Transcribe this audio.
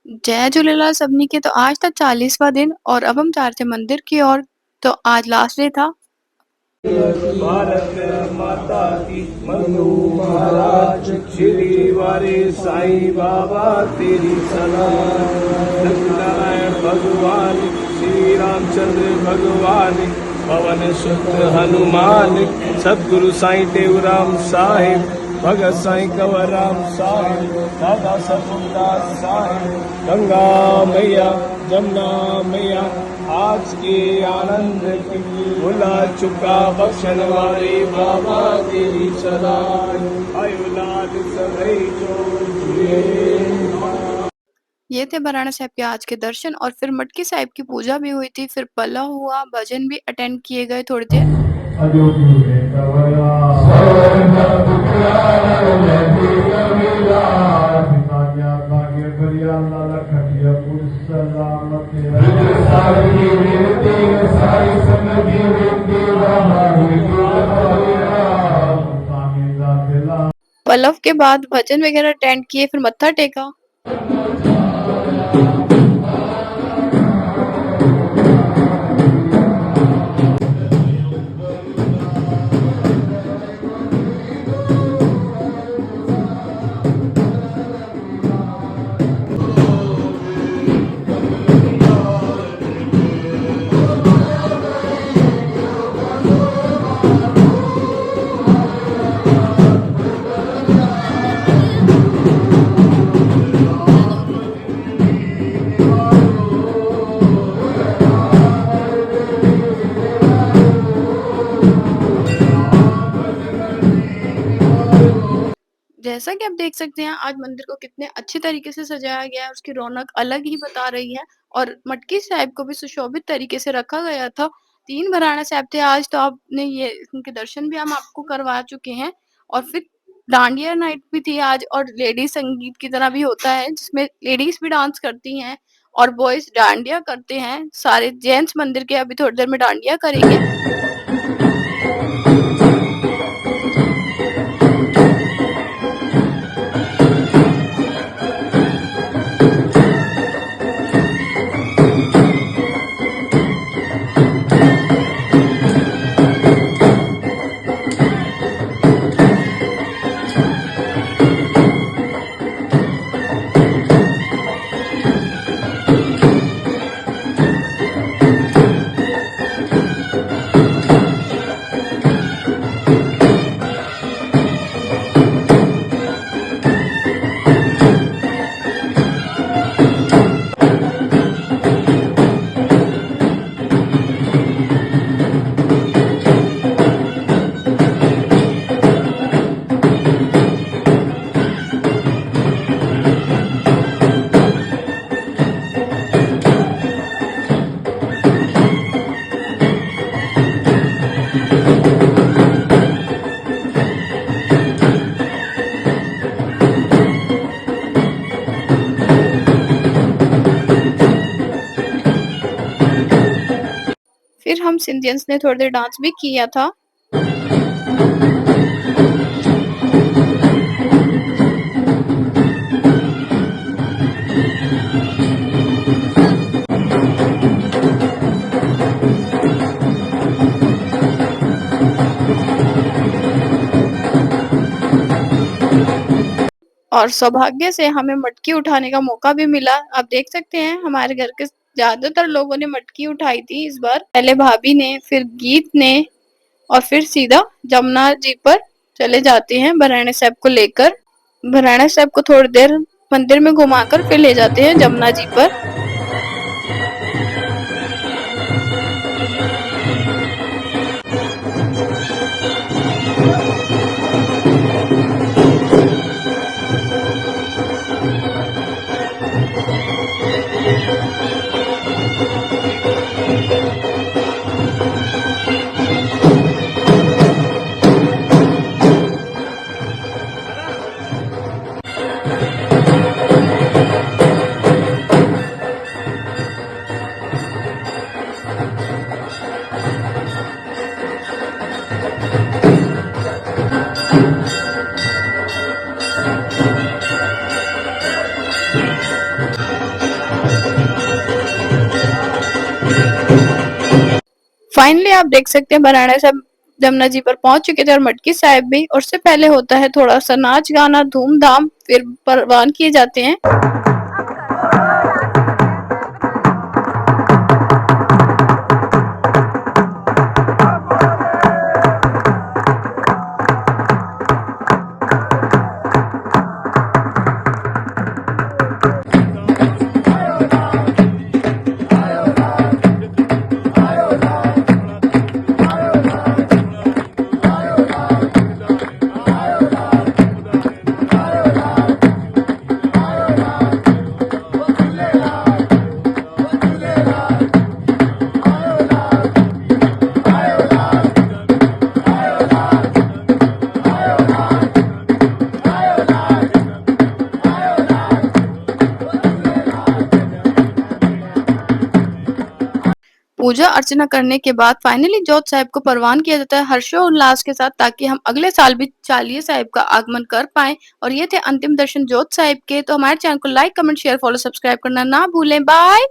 जय झूलेलाल सभिनी खे। तो आज था 40वां दिन और अब हम जा रहे थे मंदिर की ओर। तो आज लास्ट डे था। भारत माता की मनु महाराज श्री वारे साईं बाबा तेरी सलाम। सत्यनारायण भगवान श्री रामचंद्र भगवान पवन सुत हनुमान सतगुरु साईं टेऊराम साहिब भगत साईं कंवरराम साहिब दादा सतगुरदास साहिब गंगा मैया जमुना मैया आज के आनंद की भुला चुका बख्शन वाले बाबा तेरी सलाम आयु लाल सदै जो ये थे बराना साहिब के आज के दर्शन और फिर मटकी साहिब की पूजा भी हुई थी। फिर पलव हुआ, भजन भी अटेंड किए गए थोड़ी देर। पलव के बाद भजन वगैरह अटेंड किए, फिर मत्था टेका। जैसा कि आप देख सकते हैं आज मंदिर को कितने अच्छे तरीके से सजाया गया है, उसकी रौनक अलग ही बता रही है। और मटकी साहिब को भी सुशोभित तरीके से रखा गया था। 3 बराना साहिब थे आज, तो आपने ये उनके दर्शन भी हम आपको करवा चुके हैं। और फिर डांडिया नाइट भी थी आज, और लेडीज संगीत की तरह भी होता है जिसमें लेडीज भी डांस करती हैं और बॉयज डांडिया करते हैं। सारे जेंट्स मंदिर के अभी थोड़ी देर में डांडिया करेंगे। फिर हम सिंधियंस ने थोड़ी देर डांस भी किया था। और सौभाग्य से हमें मटकी उठाने का मौका भी मिला। आप देख सकते हैं हमारे घर के ज्यादातर लोगों ने मटकी उठाई थी इस बार। पहले भाभी ने, फिर गीत ने, और फिर सीधा जमुना जी पर चले जाते हैं बराना साहिब को लेकर। बराना साहिब को थोड़ी देर मंदिर में घुमाकर फिर ले जाते हैं जमुना जी पर। फाइनली आप देख सकते हैं बराणा साहब जमुना जी पर पहुंच चुके थे और मटकी साहब भी, और उससे पहले होता है थोड़ा सा नाच गाना धूमधाम, फिर परवान किए जाते हैं। पूजा अर्चना करने के बाद फाइनली जोत साहिब को परवान किया जाता है हर्षोल्लास के साथ, ताकि हम अगले साल भी चालिये साहिब का आगमन कर पाएं। और ये थे अंतिम दर्शन जोत साहिब के। तो हमारे चैनल को like, comment, share, follow, subscribe करना ना भूलें। बाय।